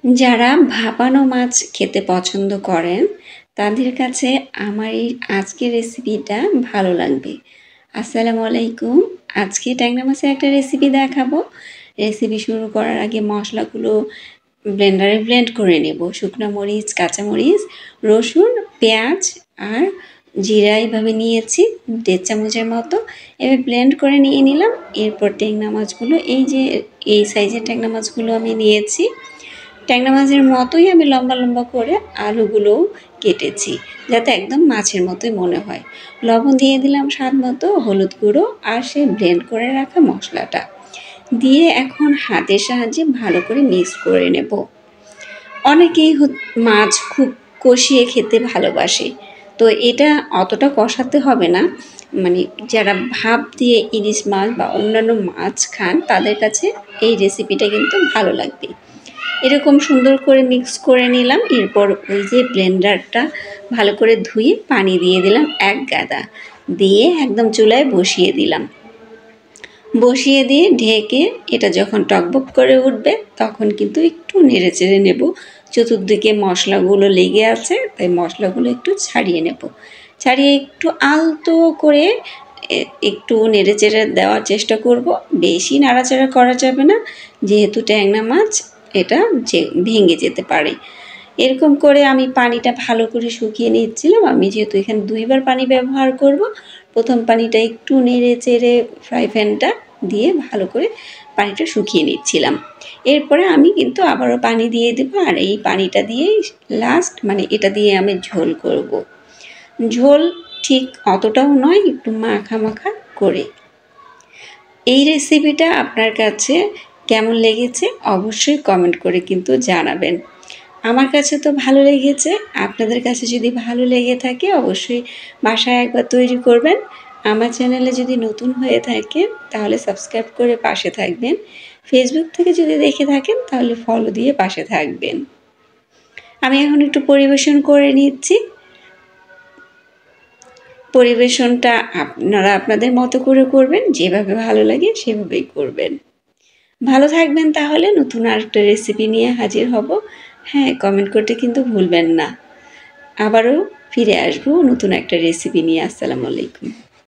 যারা ভাপানো মাছ খেতে পছন্দ করেন তাদের কাছে আমার এই আজকের রেসিপিটা ভালো লাগবে। আসসালামু আলাইকুম। আজকে ট্যাংরা মাছের একটা রেসিপি দেখাবো। রেসিপি শুরু করার আগে মশলাগুলো ব্লেন্ডারে ব্লেন্ড করে নেব। শুকনো মরিচ, কাঁচামরিচ, রসুন, পেঁয়াজ আর জিরা এইভাবে নিয়েছি 1.5 চামচের মতো। এবার ব্লেন্ড করে নিয়ে নিলাম। এরপর ট্যাংরা মাছগুলো এই সাইজের ট্যাংরা মাছগুলো আমি নিয়েছি। ট্যাংরা মাছের মতোই আমি লম্বা লম্বা করে আলুগুলোও কেটেছি, যাতে একদম মাছের মতোই মনে হয়। লবণ দিয়ে দিলাম স্বাদ মতো, হলুদ গুঁড়ো আর সেই ব্লেন্ড করে রাখা মশলাটা দিয়ে এখন হাতের সাহায্যে ভালো করে মিক্স করে নেব। অনেকেই মাছ খুব কষিয়ে খেতে ভালোবাসে, তো এটা অতটা কষাতে হবে না। মানে যারা ভাপ দিয়ে ইলিশ মাছ বা অন্যান্য মাছ খান তাদের কাছে এই রেসিপিটা কিন্তু ভালো লাগবে। এরকম সুন্দর করে মিক্স করে নিলাম। এরপর ওই যে ব্লেন্ডারটা ভালো করে ধুয়ে পানি দিয়ে দিলাম 1 গাদা, দিয়ে একদম চুলায় বসিয়ে দিলাম। বসিয়ে দিয়ে ঢেকে এটা যখন টকবক করে উঠবে তখন কিন্তু একটু নেড়ে চেড়ে নেব। চতুর্দিকে মশলাগুলো লেগে আছে, তাই মশলাগুলো একটু ছাড়িয়ে নেব। ছাড়িয়ে একটু আলতো করে একটু নেড়ে চেড়ে দেওয়ার চেষ্টা করব। বেশি নাড়াচাড়া করা যাবে না, যেহেতু ট্যাংরা মাছ এটা ভেঙে যেতে পারে। এরকম করে আমি পানিটা ভালো করে শুকিয়ে নিচ্ছিলাম। আমি যেহেতু এখানে 2 বার পানি ব্যবহার করব, প্রথম পানিটা একটু নেড়ে চেড়ে ফ্রাই প্যানটা দিয়ে ভালো করে পানিটা শুকিয়ে নিচ্ছিলাম। এরপরে আমি কিন্তু আবারও পানি দিয়ে দেবো, আর এই পানিটা দিয়েই লাস্ট এটা দিয়ে আমি ঝোল করব। ঝোল ঠিক অতটাও নয়, একটু মাখা মাখা করে। এই রেসিপিটা আপনার কাছে কেমন লেগেছে অবশ্যই কমেন্ট করে কিন্তু জানাবেন। আমার কাছে তো ভালো লেগেছে। আপনাদের কাছে যদি ভালো লেগে থাকে অবশ্যই বাসায় একবার তৈরি করবেন। আমার চ্যানেলে যদি নতুন হয়ে থাকেন তাহলে সাবস্ক্রাইব করে পাশে থাকবেন। ফেসবুক থেকে যদি দেখে থাকেন তাহলে ফলো দিয়ে পাশে থাকবেন। আমি এখন একটু পরিবেশন করে নিচ্ছি। পরিবেশনটা আপনারা আপনাদের মতো করে করবেন, যেভাবে ভালো লাগে সেভাবেই করবেন। ভালো থাকবেন তাহলে। নতুন আরেকটা রেসিপি নিয়ে হাজির হব। হ্যাঁ, কমেন্ট করতে কিন্তু ভুলবেন না। আবারও ফিরে আসবো নতুন একটা রেসিপি নিয়ে। আসসালামু আলাইকুম।